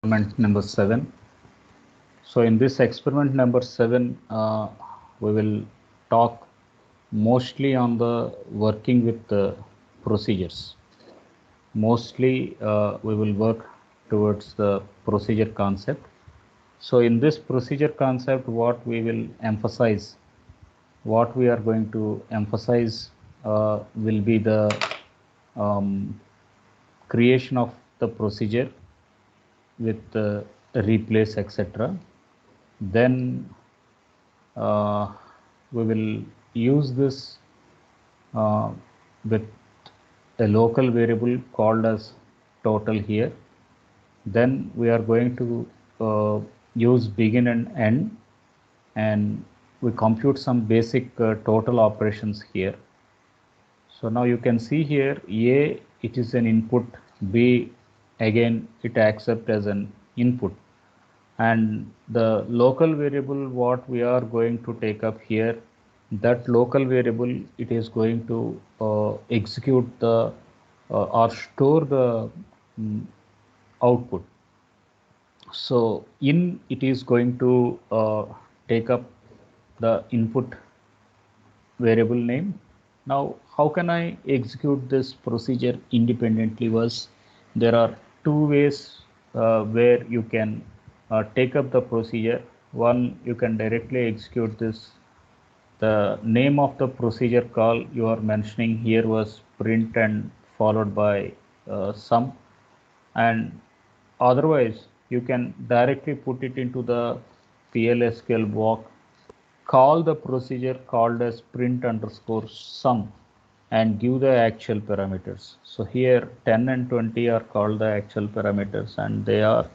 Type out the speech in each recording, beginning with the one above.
experiment number 7. So in this experiment number 7, we will talk mostly on the working with the procedures. Mostly we will work towards the procedure concept. So in this procedure concept, what we will emphasize, what we are going to emphasize will be the um, creation of the procedure with replace, etc. Then we will use this uh, with a local variable called as total here. Then we are going to use begin and end, and we compute some basic total operations here. So now you can see here A, it is an input, B again it accepts as an input, and the local variable what we are going to take up here, that local variable it is going to execute the or store the output. So in it is going to take up the input variable name. Now how can I execute this procedure independently? Was there are two ways where you can take up the procedure. One, you can directly execute this. The name of the procedure call you are mentioning here was print and followed by sum, and otherwise you can directly put it into the PLSQL block, call the procedure called as print underscore sum and give the actual parameters. So here 10 and 20 are called the actual parameters, and they are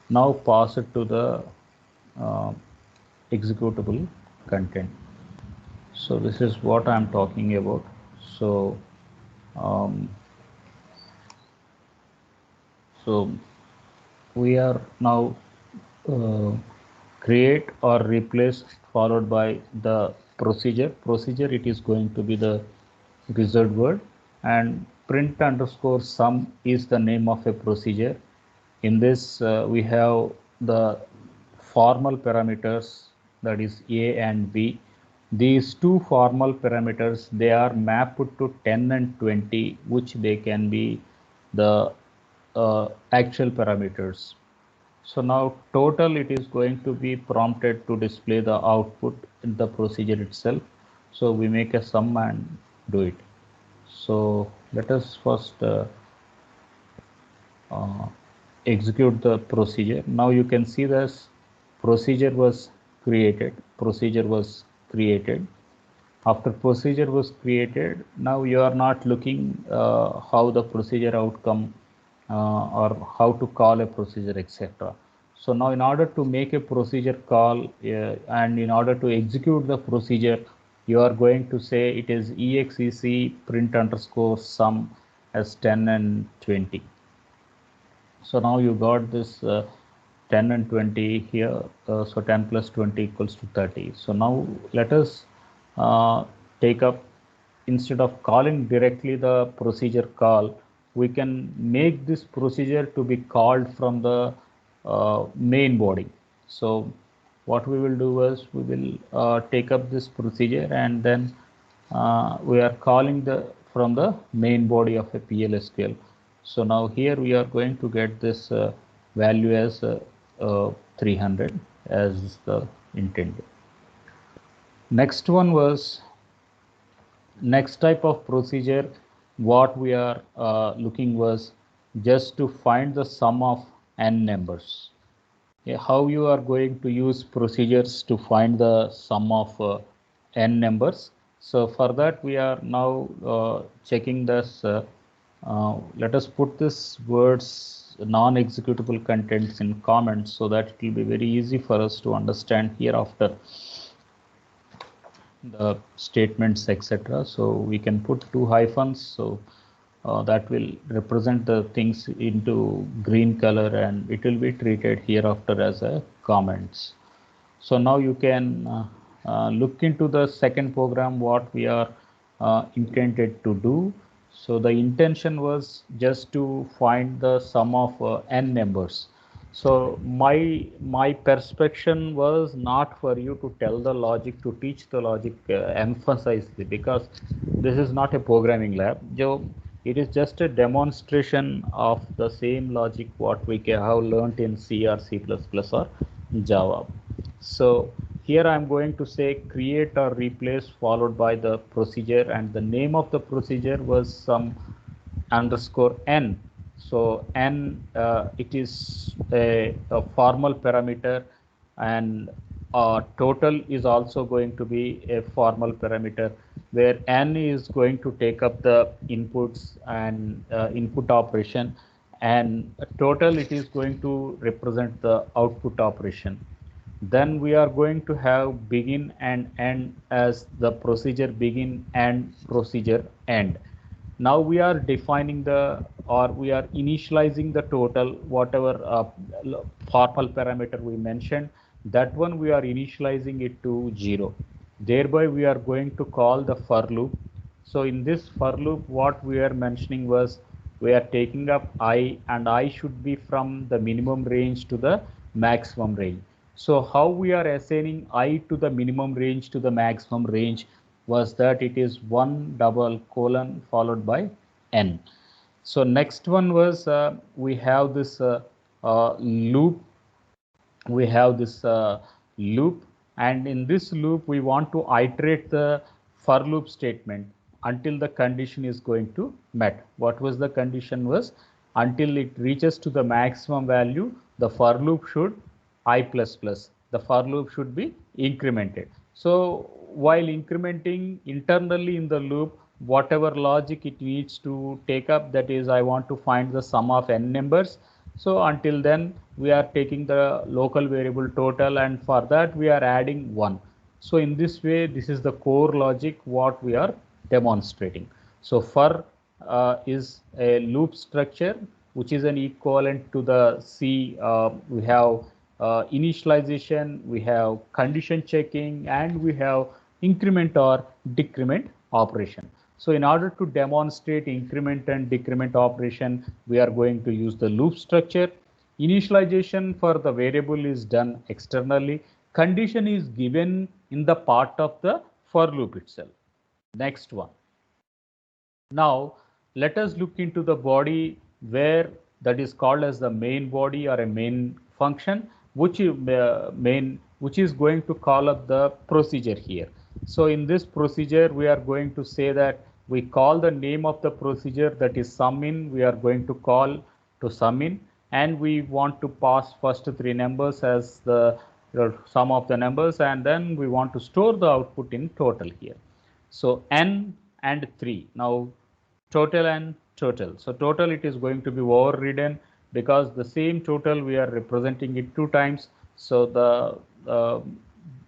now passed to the uh, executable content. So this is what I'm talking about. So um, so we are now uh, create or replace followed by the procedure. Procedure, it is going to be the result word, and print underscore sum is the name of a procedure. In this we have the formal parameters, that is A and B. These two formal parameters, they are mapped to 10 and 20, which they can be the actual parameters. So now total, it is going to be prompted to display the output in the procedure itself. So we make a sum and do it. So let us first uh, execute the procedure. Now you can see this procedure was created. Procedure was created. After procedure was created, now you are not looking how the procedure outcome or how to call a procedure, etc. So now in order to make a procedure call and in order to execute the procedure, you are going to say it is exec print underscore sum as 10 and 20. So now you got this 10 and 20 here. So 10 plus 20 equals to 30. So now let us take up, instead of calling directly the procedure call, we can make this procedure to be called from the main body. So what we will do is we will take up this procedure, and then we are calling the from the main body of a PLSQL. So now here we are going to get this value as 300 as the intended. Next one was, next type of procedure what we are looking was just to find the sum of n numbers. How you are going to use procedures to find the sum of n numbers? So for that we are now checking this. Let us put this words non-executable contents in comments so that it will be very easy for us to understand hereafter the statements, etc. So we can put two hyphens, so that will represent the things into green color, and it will be treated hereafter as a comments. So now you can look into the second program what we are intended to do. So the intention was just to find the sum of n numbers. So my perspective was not for you to tell the logic, to teach the logic, emphasize it, because this is not a programming lab. It is just a demonstration of the same logic what we have learnt in C or C++ or Java. So here I am going to say create or replace followed by the procedure, and the name of the procedure was some underscore n. So n, it is a formal parameter, and total is also going to be a formal parameter, where n is going to take up the inputs and input operation, and total it is going to represent the output operation. Then we are going to have begin and end as the procedure begin and procedure end. Now we are defining the, or we are initializing the total, whatever formal parameter we mentioned, that one we are initializing it to 0. Thereby we are going to call the for loop. So in this for loop, what we are mentioning was we are taking up I, and I should be from the minimum range to the maximum range. So how we are assigning I to the minimum range to the maximum range was that it is 1 double colon followed by n. So next one was we have this loop. We have this loop, and in this loop we want to iterate the for loop statement until the condition is going to met. What was the condition was, until it reaches to the maximum value, the for loop should I plus plus, the for loop should be incremented. So while incrementing internally in the loop, whatever logic it needs to take up, that is, I want to find the sum of n numbers. So until then we are taking the local variable total, and for that we are adding 1. So in this way, this is the core logic what we are demonstrating. So for is a loop structure which is an equivalent to the C. We have initialization, we have condition checking, and we have increment or decrement operation. So in order to demonstrate increment and decrement operation, we are going to use the loop structure. Initialization for the variable is done externally. Condition is given in the part of the for loop itself. Next one. Now let us look into the body, where that is called as the main body or a main function, which is going to call up the procedure here. So in this procedure we are going to say that we call the name of the procedure, that is sum in. We are going to call to sum in, and we want to pass first 3 numbers as the sum of the numbers, and then we want to store the output in total here. So n and 3. Now total and total. So total, it is going to be overridden because the same total we are representing it 2 times. So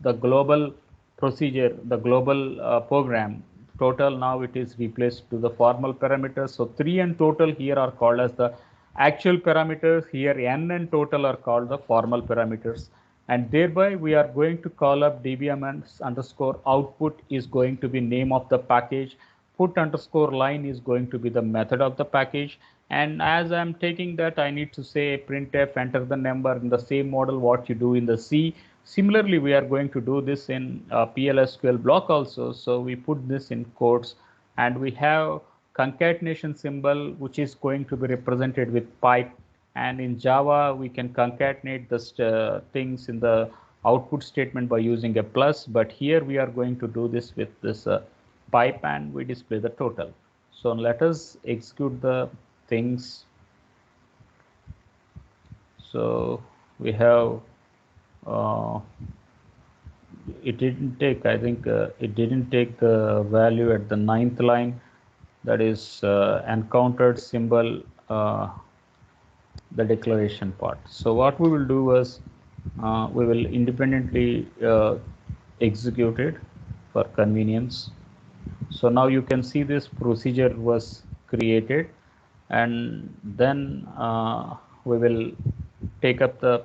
the global procedure, the global program total, now it is replaced to the formal parameters. So 3 and total here are called as the actual parameters. Here n and total are called the formal parameters, and thereby we are going to call up dbms underscore output is going to be name of the package. Put underscore line is going to be the method of the package, and as I'm taking that, I need to say printf enter the number in the same model what you do in the C. Similarly, we are going to do this in PLSQL block also. So we put this in quotes, and we have concatenation symbol which is going to be represented with pipe. And in Java we can concatenate the things in the output statement by using a plus, but here we are going to do this with this pipe, and we display the total. So let us execute the things. So we have it didn't take, I think it didn't take the value at the 9th line, that is encountered symbol, the declaration part. So what we will do is we will independently execute it for convenience. So now you can see this procedure was created, and then we will take up the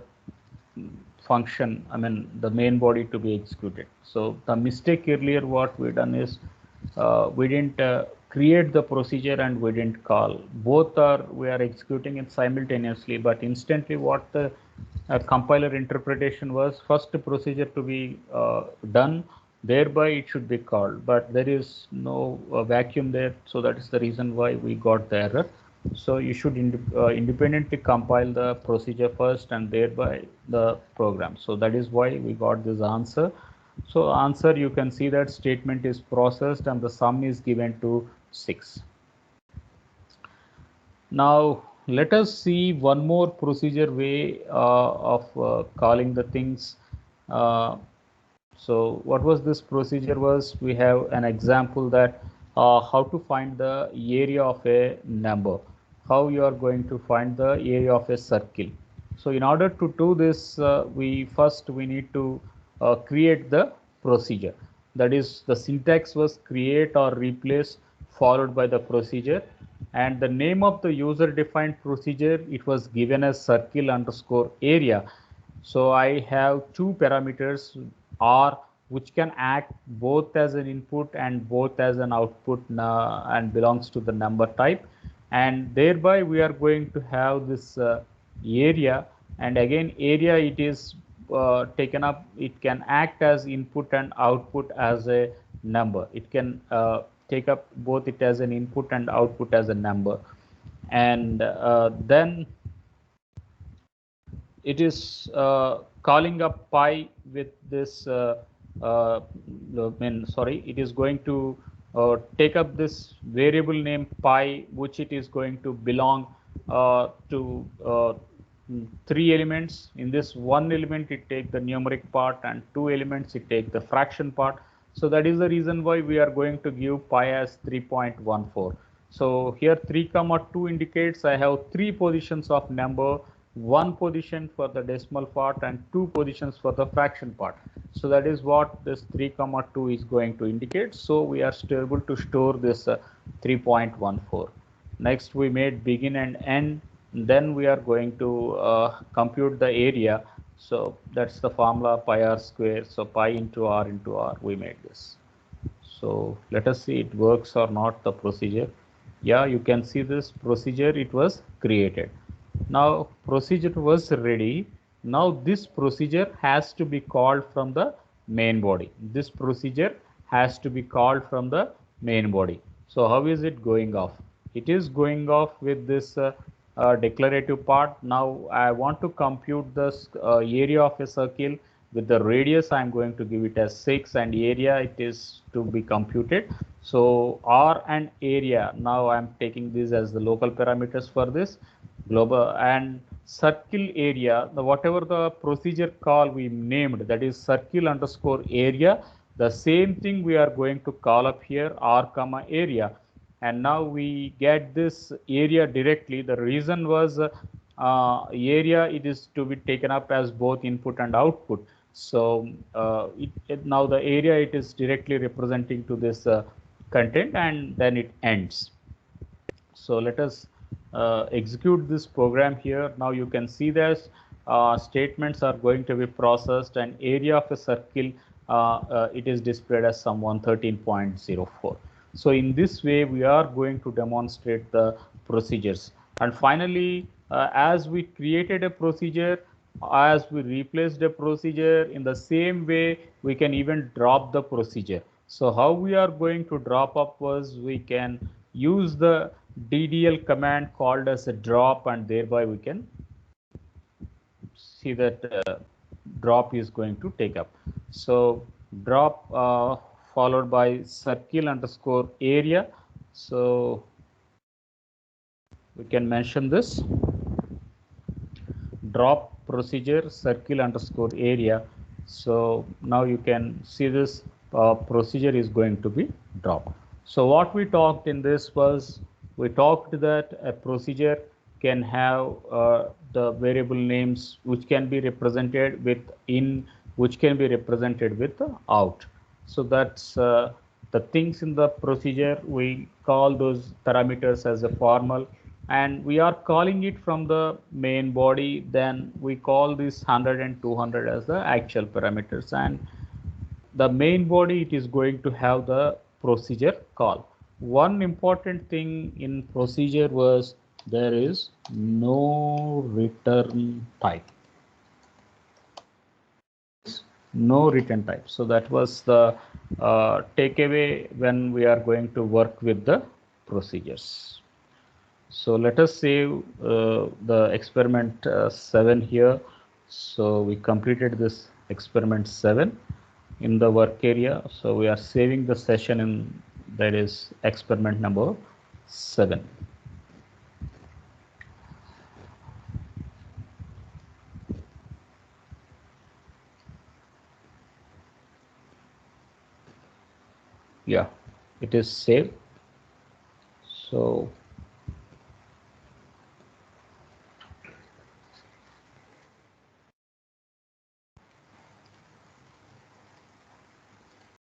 function, I mean the main body to be executed. So the mistake earlier what we done is we didn't create the procedure and we didn't call. Both are, we are executing it simultaneously, but instantly what the compiler interpretation was, first procedure to be done, thereby it should be called, but there is no vacuum there, so that is the reason why we got the error. So you should independently compile the procedure first and thereby the program. So that is why we got this answer. So answer, you can see that statement is processed and the sum is given to 6. Now let us see one more procedure way of calling the things. So what was this procedure was, we have an example that how to find the area of a number, how you are going to find the area of a circle. So in order to do this, we need to create the procedure. That is, the syntax was create or replace followed by the procedure, and the name of the user defined procedure, it was given as circle underscore area. So I have two parameters r, which can act both as an input and both as an output, and belongs to the number type, and thereby we are going to have this area, and again area, it is taken up, it can act as input and output as a number. It can take up both it as an input and output as a number, and then it is calling up pi with this it is going to take up this variable name pi, which it is going to belong to three elements. In this one element, it take the numeric part, and two elements, it take the fraction part. So that is the reason why we are going to give pi as 3.14. So here 3 comma 2 indicates I have three positions of number, one position for the decimal part and two positions for the fraction part. So that is what this 3 comma 2 is going to indicate. So we are still able to store this 3.14. Next we made begin and end. Then we are going to compute the area. So that's the formula pi r square. So pi into r into r, we made this. So let us see it works or not, the procedure. Yeah, you can see this procedure, it was created. Now procedure was ready. Now this procedure has to be called from the main body. This procedure has to be called from the main body. So how is it going off? It is going off with this declarative part. Now I want to compute the area of a circle with the radius. I'm going to give it as 6, and area it is to be computed. So r and area, now I'm taking this as the local parameters for this global, and circle area, the whatever the procedure call we named, that is circle underscore area, the same thing we are going to call up here, r comma area, and now we get this area directly. The reason was area, it is to be taken up as both input and output. So now the area, it is directly representing to this content, and then it ends. So let us execute this program here. Now you can see that statements are going to be processed, and area of a circle, it is displayed as sum 113.04. So in this way, we are going to demonstrate the procedures. And finally, as we created a procedure, as we replaced a procedure, in the same way, we can even drop the procedure. So how we are going to drop up was, we can use the DDL command called as a drop, and thereby we can see that drop is going to take up. So drop followed by circle underscore area. So we can mention this drop procedure circle underscore area. So now you can see this procedure is going to be dropped. So what we talked in this was, we talked that a procedure can have the variable names which can be represented with in, which can be represented with out. So that's the things in the procedure. We call those parameters as a formal, and we are calling it from the main body. Then we call this 100 and 200 as the actual parameters, and the main body, it is going to have the procedure call. one important thing in procedure was there is no return type. No return type. So that was the takeaway when we are going to work with the procedures. So let us save the experiment 7 here. So we completed this experiment 7 in the work area. So we are saving the session in, that is experiment number 7. Yeah, it is saved. So